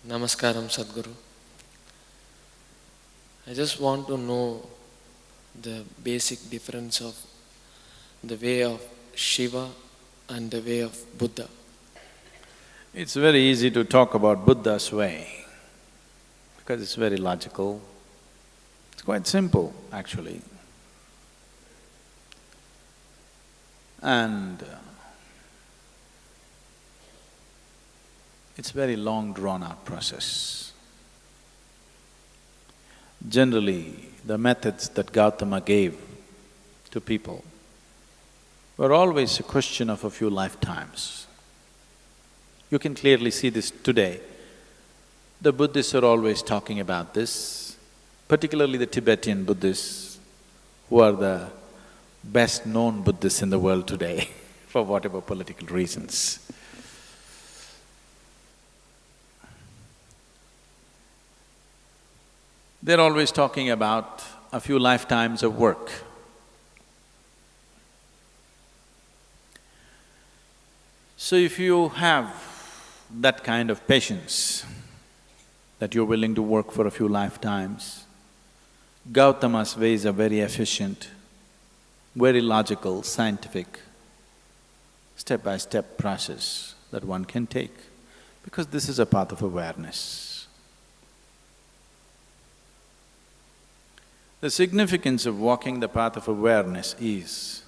Namaskaram, Sadhguru. I just want to know the basic difference of the way of Shiva and the way of Buddha. It's very easy to talk about Buddha's way because it's very logical. It's quite simple, actually. And it's very long drawn-out process. Generally, the methods that Gautama gave to people were always a question of a few lifetimes. You can clearly see this today. The Buddhists are always talking about this, particularly the Tibetan Buddhists, who are the best-known Buddhists in the world today for whatever political reasons. They're always talking about a few lifetimes of work. So if you have that kind of patience, that you're willing to work for a few lifetimes, Gautama's ways are very efficient, very logical, scientific, step-by-step process that one can take, because this is a path of awareness. The significance of walking the path of awareness is,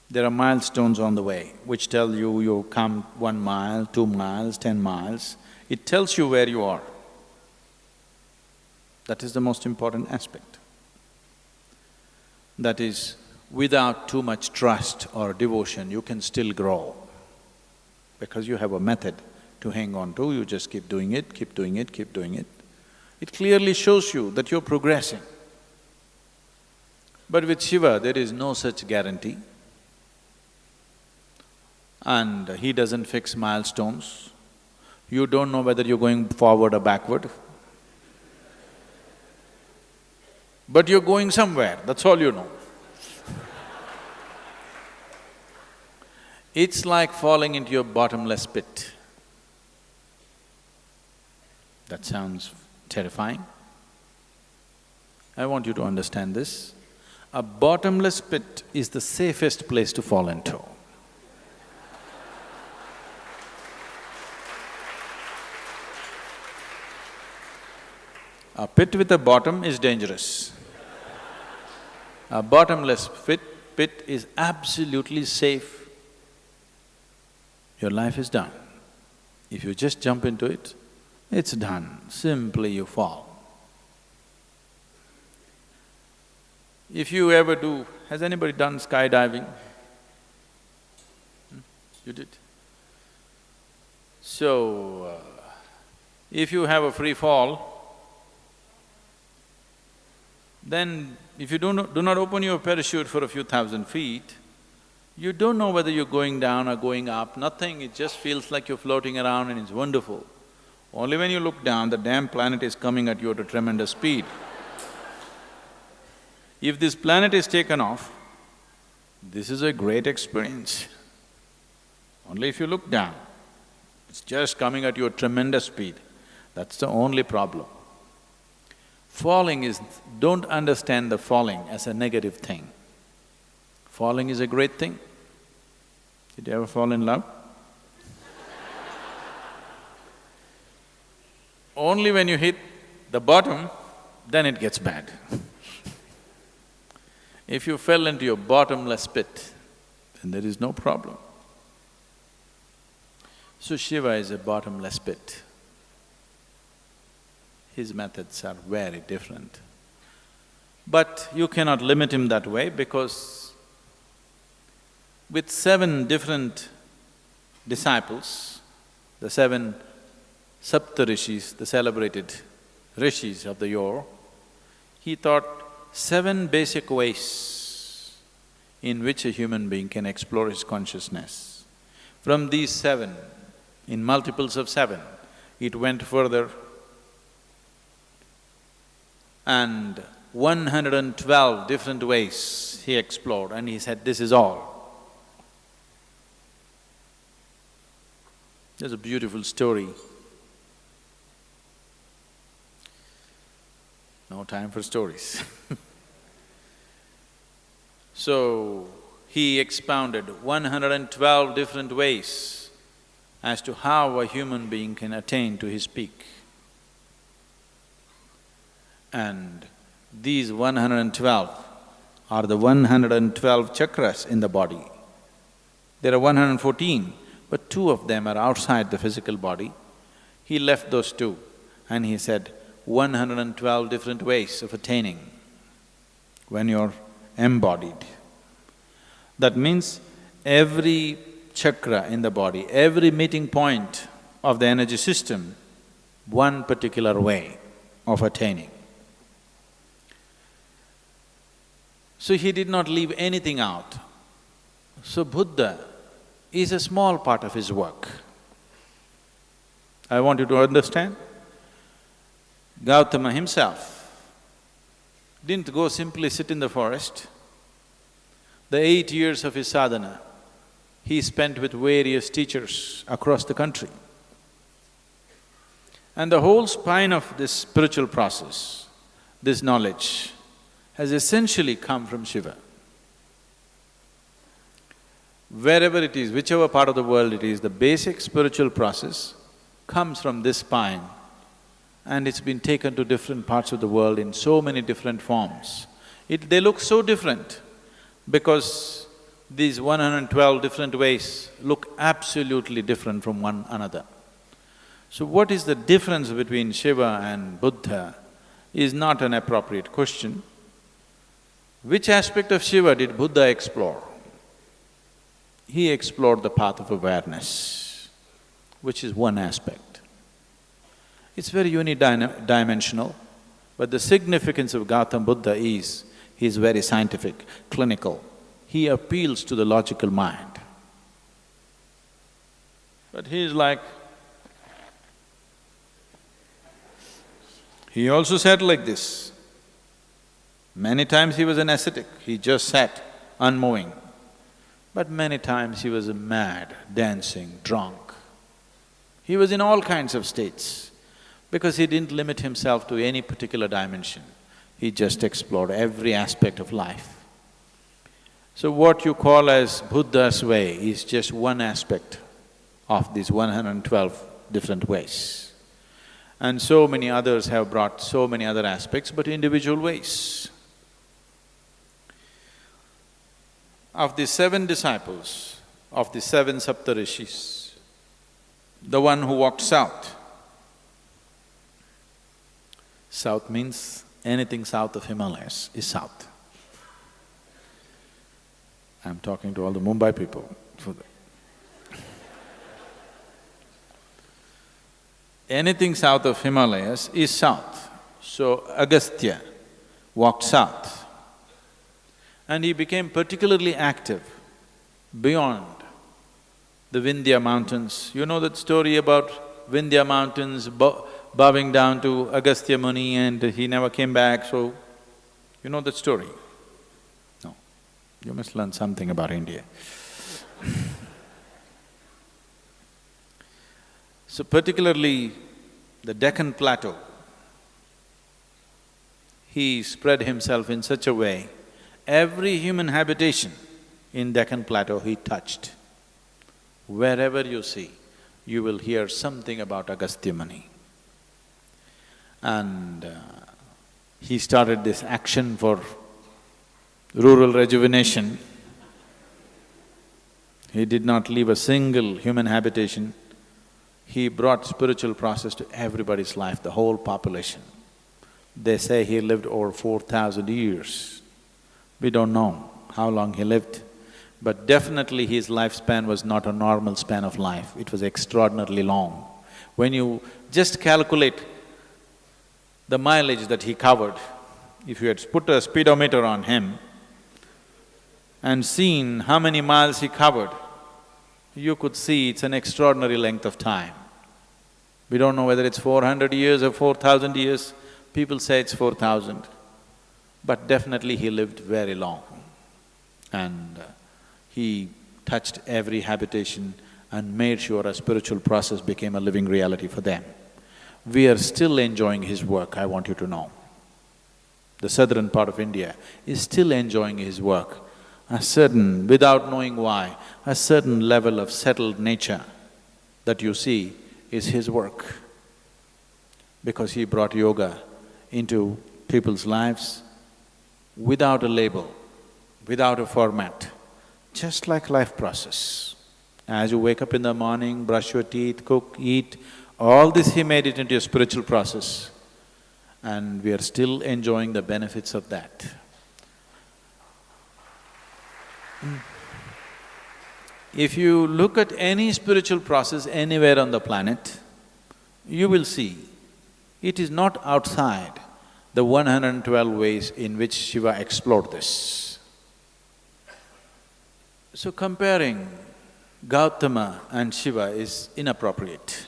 there are milestones on the way which tell you, you come 1 mile, 2 miles, 10 miles, it tells you where you are. That is the most important aspect. That is, without too much trust or devotion, you can still grow. Because you have a method to hang on to, you just keep doing it, keep doing it, keep doing it. It clearly shows you that you're progressing. But with Shiva, there is no such guarantee. And he doesn't fix milestones. You don't know whether you're going forward or backward. But you're going somewhere, that's all you know. It's like falling into a bottomless pit. That sounds terrifying. I want you to understand this. A bottomless pit is the safest place to fall into. A pit with a bottom is dangerous. A bottomless pit is absolutely safe. Your life is done. If you just jump into it, it's done, simply you fall. If you ever do… has anybody done skydiving? You did? So, if you have a free fall, then if you do not open your parachute for a few thousand feet, you don't know whether you're going down or going up, nothing, it just feels like you're floating around and it's wonderful. Only when you look down, the damn planet is coming at you at a tremendous speed. If this planet is taken off, this is a great experience. Only if you look down, it's just coming at you at tremendous speed. That's the only problem. Falling is… don't understand the falling as a negative thing. Falling is a great thing. Did you ever fall in love? Only when you hit the bottom, then it gets bad. If you fell into your bottomless pit, then there is no problem. So Shiva is a bottomless pit. His methods are very different. But you cannot limit him that way because with 7 different disciples, the 7 Saptarishis, the celebrated rishis of the yore, he taught 7 basic ways in which a human being can explore his consciousness. From these 7, in multiples of 7, it went further, and 112 different ways he explored, and he said, this is all. There's a beautiful story No time for stories. So, he expounded 112 different ways as to how a human being can attain to his peak. And these 112 are the 112 chakras in the body. There are 114, but two of them are outside the physical body. He left those two and he said, 112 different ways of attaining when you're embodied. That means every chakra in the body, every meeting point of the energy system, one particular way of attaining. So he did not leave anything out. So Buddha is a small part of his work. I want you to understand, Gautama himself didn't go simply sit in the forest. The 8 years of his sadhana, he spent with various teachers across the country. And the whole spine of this spiritual process, this knowledge, has essentially come from Shiva. Wherever it is, whichever part of the world it is, the basic spiritual process comes from this spine, and it's been taken to different parts of the world in so many different forms. They look so different because these 112 different ways look absolutely different from one another. So what is the difference between Shiva and Buddha is not an appropriate question. Which aspect of Shiva did Buddha explore? He explored the path of awareness, which is one aspect. It's very unidimensional, but the significance of Gautama Buddha is, he's very scientific, clinical. He appeals to the logical mind. But he's like… He also said like this, many times he was an ascetic, he just sat, unmoving. But many times he was mad, dancing, drunk. He was in all kinds of states because he didn't limit himself to any particular dimension. He just explored every aspect of life. So what you call as Buddha's way is just one aspect of these 112 different ways. And so many others have brought so many other aspects, but individual ways. Of the 7 disciples, of the 7 Saptarishis, the one who walked south. South means anything south of Himalayas is south. I'm talking to all the Mumbai people. Anything south of Himalayas is south. So Agastya walked south. And he became particularly active beyond the Vindhya mountains. You know that story about Vindhya mountains bowing down to Agastya Muni and he never came back, so… You know that story? No. You must learn something about India. So particularly the Deccan Plateau, he spread himself in such a way, every human habitation in Deccan Plateau he touched. Wherever you see, you will hear something about Agastya Muni. And he started this action for rural rejuvenation. He did not leave a single human habitation. He brought spiritual process to everybody's life, the whole population. They say he lived over 4,000 years. We don't know how long he lived, but definitely his lifespan was not a normal span of life, it was extraordinarily long. When you just calculate the mileage that he covered, if you had put a speedometer on him and seen how many miles he covered, you could see it's an extraordinary length of time. We don't know whether it's 400 years or 4,000 years, people say it's 4,000. But definitely he lived very long and he touched every habitation and made sure a spiritual process became a living reality for them. We are still enjoying his work, I want you to know. the southern part of India, is still enjoying his work. A certain, without knowing why, a certain level of settled nature that you see is his work. Because he brought yoga into people's lives without a label, without a format, just like life process. As you wake up in the morning, brush your teeth, cook, eat, all this he made it into a spiritual process, and we are still enjoying the benefits of that. If you look at any spiritual process anywhere on the planet, you will see it is not outside the 112 ways in which Shiva explored this. So comparing Gautama and Shiva is inappropriate.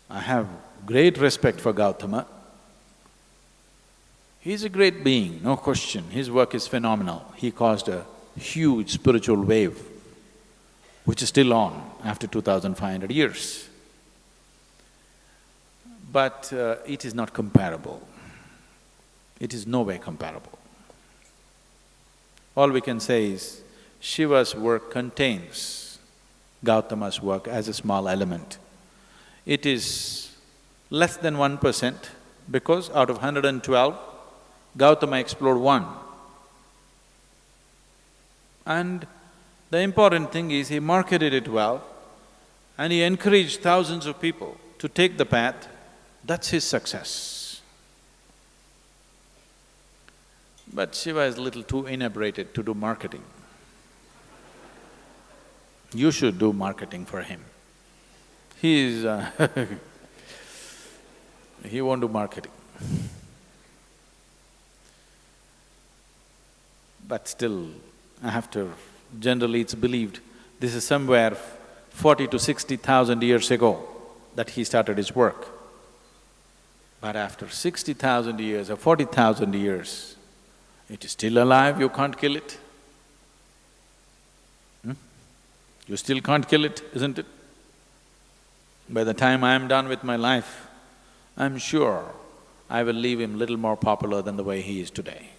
I have great respect for Gautama. He's a great being, no question. His work is phenomenal. He caused a huge spiritual wave, which is still on after 2,500 years. But it is not comparable. It is no way comparable. All we can say is, Shiva's work contains Gautama's work as a small element. It is less than 1% because out of 112, Gautama explored one. And the important thing is he marketed it well and he encouraged thousands of people to take the path. That's his success. But Shiva is a little too inebriated to do marketing. You should do marketing for him. He is he won't do marketing. But still, generally it's believed, this is somewhere 40 to 60,000 years ago that he started his work. But after 60,000 years or 40,000 years, it is still alive, you can't kill it. You still can't kill it, isn't it? By the time I am done with my life, I'm sure I will leave him little more popular than the way he is today.